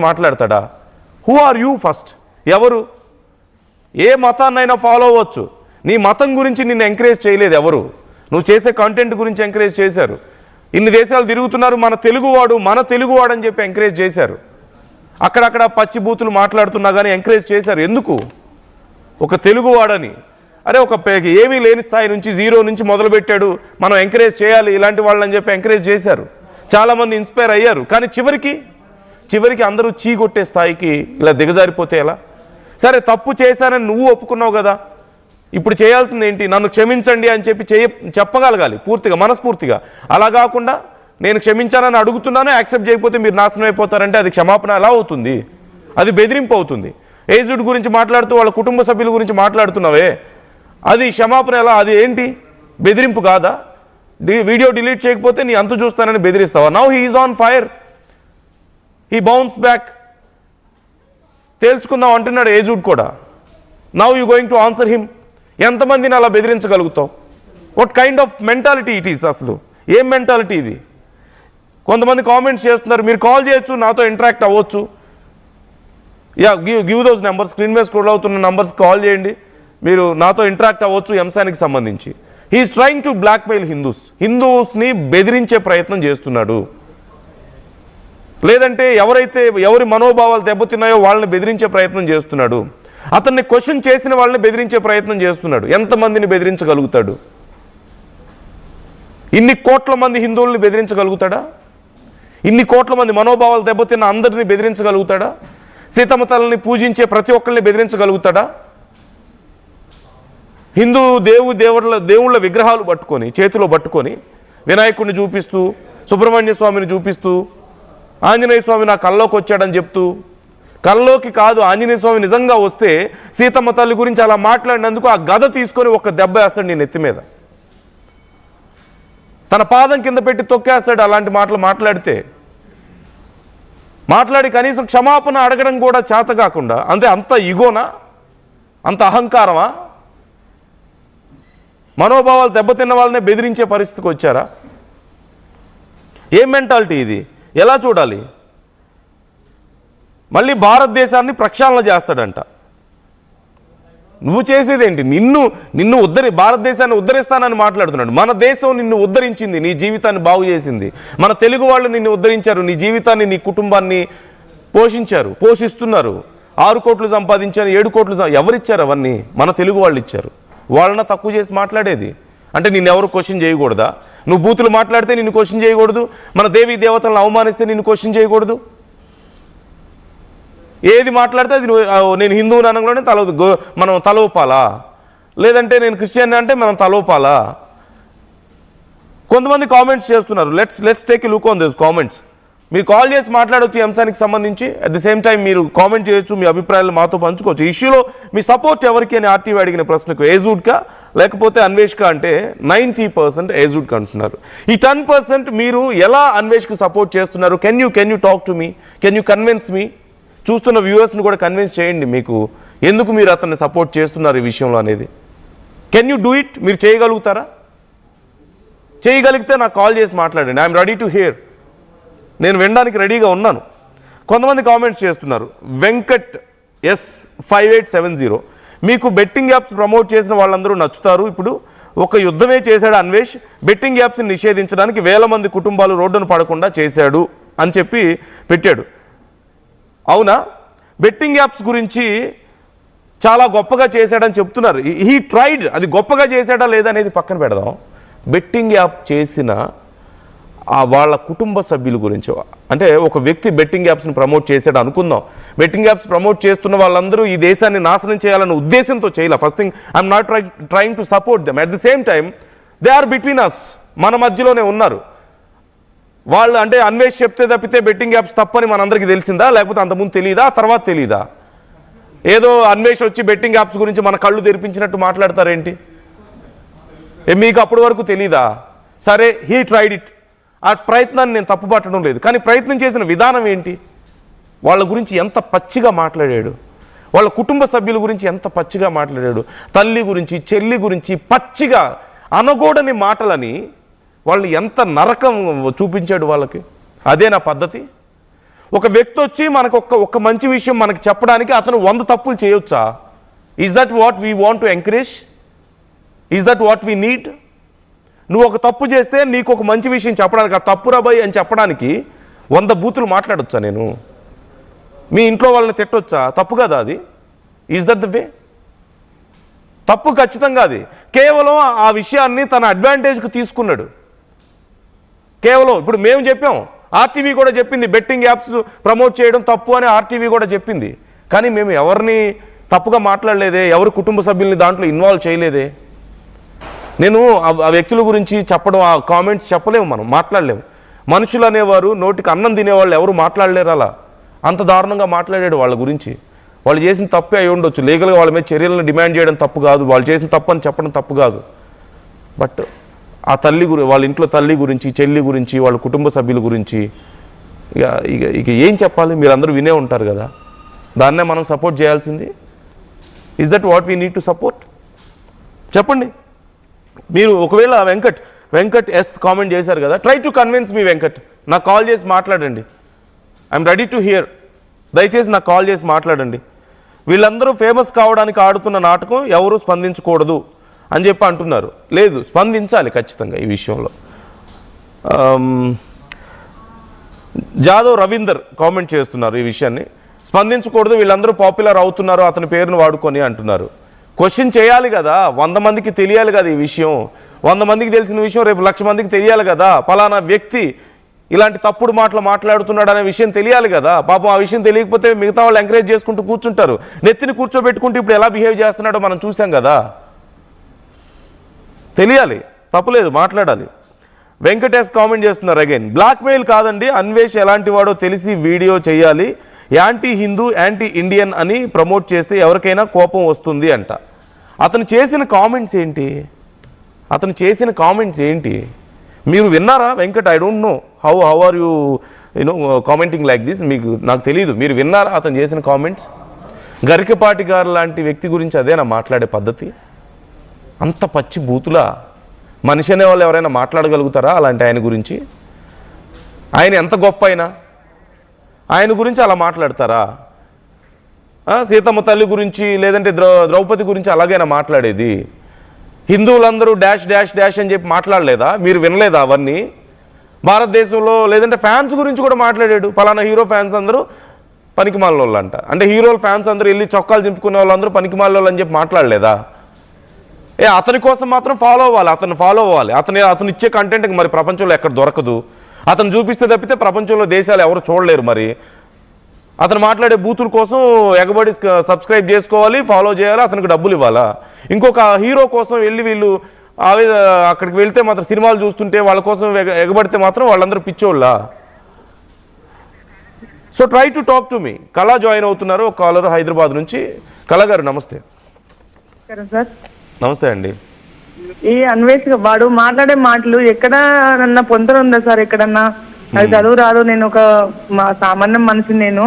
మాట్లాడతాడా? Who are you first? ఎవరు? ఏ మతాన్నైనా ఫాలో అవ్వచ్చు. నీ మతం గురించి నిన్ను ఎంకరేజ్ చేయలేదు ఎవరు. నువ్వు చేసే కంటెంట్ గురించి ఎంకరేజ్ చేశారు. ఇన్ని దేశాలు తిరుగుతున్నారు, మన తెలుగువాడు అని చెప్పి ఎంకరేజ్ చేశారు. అక్కడక్కడ పచ్చి బూతులు మాట్లాడుతున్నా కానీ ఎంకరేజ్ చేశారు. ఎందుకు? ఒక తెలుగువాడని. అరే ఒక ఏమీ లేని స్థాయి నుంచి, జీరో నుంచి మొదలుపెట్టాడు, మనం ఎంకరేజ్ చేయాలి ఇలాంటి వాళ్ళని చెప్పి ఎంకరేజ్ చేశారు. చాలామంది ఇన్స్పైర్ అయ్యారు. కానీ చివరికి అందరూ చీకొట్టే స్థాయికి ఇలా దిగజారిపోతే ఎలా? సరే తప్పు చేశానని నువ్వు ఒప్పుకున్నావు కదా, ఇప్పుడు చేయాల్సింది ఏంటి? నన్ను క్షమించండి అని చెప్పి చెప్పగలగాలి పూర్తిగా, మనస్ఫూర్తిగా. అలా కాకుండా నేను క్షమించానని అడుగుతున్నాను, యాక్సెప్ట్ చేయకపోతే మీరు నాశనం అయిపోతారంటే అది క్షమాపణ ఎలా అవుతుంది? అది బెదిరింపు అవుతుంది. ఏజ్డ్ గురించి మాట్లాడుతూ వాళ్ళ కుటుంబ సభ్యుల గురించి మాట్లాడుతున్నావే, అది క్షమాపణ ఎలా? అది ఏంటి? బెదిరింపు కాదా? వీడియో డిలీట్ చేయకపోతే నీ అంతు చూస్తానని బెదిరిస్తావా? Now he is on fire, he bounce back. తేల్చుకుందాం అంటున్నాడు ఏజ్డ్ కూడా. Now you going to answer him. ఎంతమందిని అలా బెదిరించగలుగుతావు? What kind of mentality it is? అసలు ఏం మెంటాలిటీ ఇది? కొంతమంది కామెంట్స్ చేస్తున్నారు, మీరు కాల్ చేయొచ్చు, నాతో ఇంటరాక్ట్ అవ్వచ్చు. Yeah, give those numbers, screen మీద స్క్రోల్ అవుతున్న నెంబర్స్ కాల్ చేయండి, మీరు నాతో ఇంటరాక్ట్ అవ్వచ్చు ఈ అంశానికి సంబంధించి. హీఈస్ ట్రైంగ్ టు బ్లాక్మెయిల్ హిందూస్ని బెదిరించే ప్రయత్నం చేస్తున్నాడు. లేదంటే ఎవరి మనోభావాలు దెబ్బతిన్నాయో వాళ్ళని బెదిరించే ప్రయత్నం చేస్తున్నాడు. అతన్ని క్వశ్చన్ చేసిన వాళ్ళని బెదిరించే ప్రయత్నం చేస్తున్నాడు. ఎంతమందిని బెదిరించగలుగుతాడు? ఇన్ని కోట్ల మంది హిందువుల్ని బెదిరించగలుగుతాడా? ఇన్ని కోట్ల మంది మనోభావాలు దెబ్బతిన్న అందరినీ బెదిరించగలుగుతాడా? సీతమ్మ తల్లిని పూజించే ప్రతి ఒక్కరిని బెదిరించగలుగుతాడా? హిందూ దేవుళ్ళ విగ్రహాలు పట్టుకొని, చేతిలో పట్టుకొని, వినాయకుడిని చూపిస్తూ, సుబ్రహ్మణ్య స్వామిని చూపిస్తూ, ఆంజనేయ స్వామి నా కల్లోకి వచ్చాడని చెప్తూ, కల్లోకి కాదు, ఆంజనేయ స్వామి నిజంగా వస్తే సీతమ్మ తల్లి గురించి అలా మాట్లాడినందుకు ఆ గద తీసుకొని ఒక దెబ్బ వేస్తాడు నీ నెత్తి మీద. తన పాదం కింద పెట్టి తొక్కేస్తాడు అలాంటి మాటలు మాట్లాడి కనీసం క్షమాపణ అడగడం కూడా చేత కాకుండా. అంత ఇగోనా? అంత అహంకారమా? మనోభావాలు దెబ్బతిన్న వాళ్ళనే బెదిరించే పరిస్థితికి వచ్చారా? ఏం మెంటాలిటీ ఇది? ఎలా చూడాలి? మళ్ళీ భారతదేశాన్ని ప్రక్షాళన చేస్తాడంట. నువ్వు చేసేదేంటి? నిన్ను భారతదేశాన్ని ఉద్ధరిస్తానని మాట్లాడుతున్నాడు. మన దేశం నిన్ను ఉద్ధరించింది, నీ జీవితాన్ని బాగు చేసింది. మన తెలుగు వాళ్ళు నిన్ను ఉద్ధరించారు, నీ జీవితాన్ని, నీ కుటుంబాన్ని పోషిస్తున్నారు. 6 కోట్లు సంపాదించారు, 7 కోట్లు ఎవరిచ్చారు? అవన్నీ మన తెలుగు వాళ్ళు ఇచ్చారు. వాళ్ళన తక్కువ చేసి మాట్లాడేది అంటే నిన్నెవరు క్వశ్చన్ చేయకూడదా? నువ్వు బూతులు మాట్లాడితే నిన్ను క్వశ్చన్ చేయకూడదు, మన దేవీ దేవతలను అవమానిస్తే నిన్ను క్వశ్చన్ చేయకూడదు. ఏది మాట్లాడితే అది నేను హిందువుని అనగానే మనం తలవపాలా? లేదంటే నేను క్రిస్టియన్ అంటే మనం తలవపాలా? కొంతమంది కామెంట్స్ చేస్తున్నారు. Let's take a look on this comments. మీరు కాల్ చేసి మాట్లాడవచ్చు ఈ అంశానికి సంబంధించి. అట్ ది సేమ్ టైం మీరు కామెంట్ చేయొచ్చు, మీ అభిప్రాయాలు మాతో పంచుకోవచ్చు. ఇష్యూలో మీ సపోర్ట్ ఎవరికి అని ఆర్టీవీ అడిగిన ప్రశ్నకు ఏజూడ్కా లేకపోతే అన్వేష్కా అంటే 90% ఏజూడ్కా అంటున్నారు. ఈ 10% మీరు ఎలా అన్వేష్కి సపోర్ట్ చేస్తున్నారు? Can you talk to me? Can you convince me? చూస్తున్న వ్యూవర్స్ని కూడా కన్విన్స్ చేయండి మీకు ఎందుకు మీరు అతన్ని సపోర్ట్ చేస్తున్నారు ఈ విషయంలో అనేది. Can you do it? మీరు చేయగలుగుతారా? చేయగలిగితే నాకు కాల్ చేసి మాట్లాడండి. I'm ready to hear. నేను వినడానికి రెడీగా ఉన్నాను. కొంతమంది కామెంట్స్ చేస్తున్నారు. వెంకట్ S5870 మీకు బెట్టింగ్ యాప్స్ ప్రమోట్ చేసిన వాళ్ళందరూ నచ్చుతారు. ఇప్పుడు ఒక యుద్ధమే చేశాడు అన్వేష్, బెట్టింగ్ యాప్స్ని నిషేధించడానికి వేల మంది కుటుంబాలు రోడ్డును పడకుండా చేశాడు అని చెప్పి పెట్టాడు. అవునా? బెట్టింగ్ యాప్స్ గురించి చాలా గొప్పగా చేశాడని చెప్తున్నారు. He tried. అది గొప్పగా చేశాడా లేదా అనేది పక్కన పెడదాం. బెట్టింగ్ యాప్ చేసిన వాళ్ళ కుటుంబ సభ్యుల గురించి, అంటే ఒక వ్యక్తి బెట్టింగ్ యాప్స్ని ప్రమోట్ చేశాడు అనుకుందాం. బెట్టింగ్ యాప్స్ ప్రమోట్ చేస్తున్న వాళ్ళందరూ ఈ దేశాన్ని నాశనం చేయాలన్న ఉద్దేశంతో చేయలే. First thing, I'm not trying to support them. At the same time they are between us. మన మధ్యలోనే ఉన్నారు వాళ్ళు. అంటే అన్వేష్ చెప్తే తప్పితే బెట్టింగ్ యాప్స్ తప్పని మనందరికీ తెలిసిందా? లేకపోతే అంతకుముందు తెలియదా? తర్వాత తెలీదా? ఏదో అన్వేష్ వచ్చి బెట్టింగ్ యాప్స్ గురించి మన కళ్ళు తెరిపించినట్టు మాట్లాడతారేంటి? మీకు అప్పటి వరకు తెలీదా? సరే, హీ ట్రైడ్ ఇట్. ఆ ప్రయత్నాన్ని నేను తప్పుపట్టడం లేదు, కానీ ప్రయత్నం చేసిన విధానం ఏంటి? వాళ్ళ గురించి ఎంత పచ్చిగా మాట్లాడాడు, వాళ్ళ కుటుంబ సభ్యుల గురించి ఎంత పచ్చిగా మాట్లాడాడు, తల్లి గురించి, చెల్లి గురించి పచ్చిగా అనగూడని మాటలని వాళ్ళు ఎంత నరకం చూపించాడు వాళ్ళకి. అదే నా పద్ధతి. ఒక వ్యక్తి వచ్చి మనకు ఒక మంచి విషయం మనకి చెప్పడానికి అతను 100 తప్పులు చేయొచ్చా? Is that what we want to encourage? Is that what we need? నువ్వు ఒక తప్పు చేస్తే నీకు ఒక మంచి విషయం చెప్పడానికి, ఆ తప్పు రాబాయి అని చెప్పడానికి 100 బూతులు మాట్లాడొచ్చా నేను? మీ ఇంట్లో వాళ్ళని తిట్టొచ్చా? తప్పు కదా అది? Is that the way? తప్పు ఖచ్చితంగా అది. కేవలం ఆ విషయాన్ని తన అడ్వాంటేజ్కి తీసుకున్నాడు. కేవలం ఇప్పుడు మేము చెప్పాం, ఆర్టీవీ కూడా చెప్పింది బెట్టింగ్ యాప్స్ ప్రమోట్ చేయడం తప్పు అని ఆర్టీవీ కూడా చెప్పింది. కానీ మేము ఎవరిని తప్పుగా మాట్లాడలేదే, ఎవరి కుటుంబ సభ్యుల్ని దాంట్లో ఇన్వాల్వ్ చేయలేదే. నేను ఆ వ్యక్తుల గురించి చెప్పడం, ఆ కామెంట్స్ చెప్పలేము, మనం మాట్లాడలేము. మనుషులు అనేవారు, నోటికి అన్నం తినేవాళ్ళు ఎవరు మాట్లాడలేరు. అలా అంత దారుణంగా మాట్లాడాడు వాళ్ళ గురించి. వాళ్ళు చేసిన తప్పే అయి ఉండొచ్చు, లీగల్గా వాళ్ళ మీద చర్యలను డిమాండ్ చేయడం తప్పు కాదు, వాళ్ళు చేసిన తప్పు అని చెప్పడం తప్పు కాదు. బట్ ఆ తల్లి వాళ్ళ ఇంట్లో తల్లి గురించి, చెల్లి గురించి, వాళ్ళ కుటుంబ సభ్యుల గురించి ఇక ఏం చెప్పాలి? మీరు అందరూ వినే ఉంటారు కదా, దాన్నే మనం సపోర్ట్ చేయాల్సింది. Is that what we need to support? చెప్పండి. మీరు ఒకవేళ వెంకట్ ఎస్ కామెంట్ చేశారు కదా, try to convince me Venkat. నాకు కాల్ చేసి మాట్లాడండి, ఐఎమ్ రెడీ టు హియర్. దయచేసి నాకు కాల్ చేసి మాట్లాడండి. వీళ్ళందరూ ఫేమస్ కావడానికి ఆడుతున్న నాటకం ఎవరు స్పందించకూడదు అని చెప్పి అంటున్నారు. లేదు, స్పందించాలి ఖచ్చితంగా ఈ విషయంలో. జాదవ్ రవీందర్ కామెంట్ చేస్తున్నారు ఈ విషయాన్ని. స్పందించకూడదు, వీళ్ళందరూ పాపులర్ అవుతున్నారు అతని పేరును వాడుకొని అంటున్నారు. క్వశ్చన్ చేయాలి కదా, 100 మందికి తెలియాలి కదా ఈ విషయం. 100 మందికి తెలిసిన విషయం రేపు 1,00,000 మందికి తెలియాలి కదా. పలానా వ్యక్తి ఇలాంటి తప్పుడు మాటలు మాట్లాడుతున్నాడు అనే విషయం తెలియాలి కదా. పాపం ఆ విషయం తెలియకపోతే మిగతా వాళ్ళు ఎంకరేజ్ చేసుకుంటూ కూర్చుంటారు. నెత్తిని కూర్చోబెట్టుకుంటూ ఇప్పుడు ఎలా బిహేవ్ చేస్తున్నాడో మనం చూసాం కదా. తెలియాలి, తప్పులేదు, మాట్లాడాలి. వెంకటేష్ కామెంట్ చేస్తున్నారు అగైన్. బ్లాక్మెయిల్ కాదండి, అన్వేష్ ఎలాంటి వాడో తెలిసి వీడియో చేయాలి. యాంటీ హిందూ, యాంటీ ఇండియన్ అని ప్రమోట్ చేస్తే ఎవరికైనా కోపం వస్తుంది అంట. అతను చేసిన కామెంట్స్ ఏంటి? మీరు విన్నారా Venkat? I don't know how are you commenting like this. నాకు తెలియదు, మీరు విన్నారా అతను చేసిన కామెంట్స్? గరికపాటి గారు లాంటి వ్యక్తి గురించి అదేనా మాట్లాడే పద్ధతి? అంత పచ్చి బూతులా? మనిషి అనే వాళ్ళు ఎవరైనా మాట్లాడగలుగుతారా అలాంటి ఆయన గురించి? ఆయన ఎంత గొప్ప అయినా ఆయన గురించి అలా మాట్లాడతారా? సీతమ్మ తల్లి గురించి లేదంటే ద్రౌపది గురించి అలాగైనా మాట్లాడేది? హిందువులందరూ డాష్ డాష్ డాష్ అని చెప్పి మాట్లాడలేదా? మీరు వినలేదా అవన్నీ? భారతదేశంలో లేదంటే ఫ్యాన్స్ గురించి కూడా మాట్లాడాడు. పలానా హీరో ఫ్యాన్స్ అందరూ పనికిమాలిన వాళ్ళు అంట. అంటే హీరోల ఫ్యాన్స్ అందరూ వెళ్ళి చొక్కాలు చింపుకునే వాళ్ళందరూ పనికిమాలిన వాళ్ళు అని చెప్పి మాట్లాడలేదా? అతని కోసం మాత్రం ఫాలో అవ్వాలి. అతను ఇచ్చే కంటెంట్కి మరి ప్రపంచంలో ఎక్కడ దొరకదు. అతను చూపిస్తే తప్పితే ప్రపంచంలో దేశాలు ఎవరు చూడలేరు. మరి అతను మాట్లాడే బూతుల కోసం ఎగబడి సబ్స్క్రైబ్ చేసుకోవాలి, ఫాలో చేయాలి, అతనికి డబ్బులు ఇవ్వాలా? ఇంకొక హీరో కోసం వెళ్ళి వీళ్ళు అక్కడికి వెళ్తే మాత్రం సినిమాలు చూస్తుంటే వాళ్ళ కోసం ఎగబడితే మాత్రం వాళ్ళందరూ పిచ్చోళ్ళ? So try to talk to me. కళ జాయిన్ అవుతున్నారు, ఒక కాలర్ హైదరాబాద్ నుంచి. కళ గారు నమస్తే. నమస్తే అండి. ఈ అన్వేష్ వాడు మాట్లాడే మాటలు ఎక్కడన్నా పొంతన ఉందా సార్? ఎక్కడన్నా అది చదువు రాదు. నేను ఒక సామాన్య మనిషిని. నేను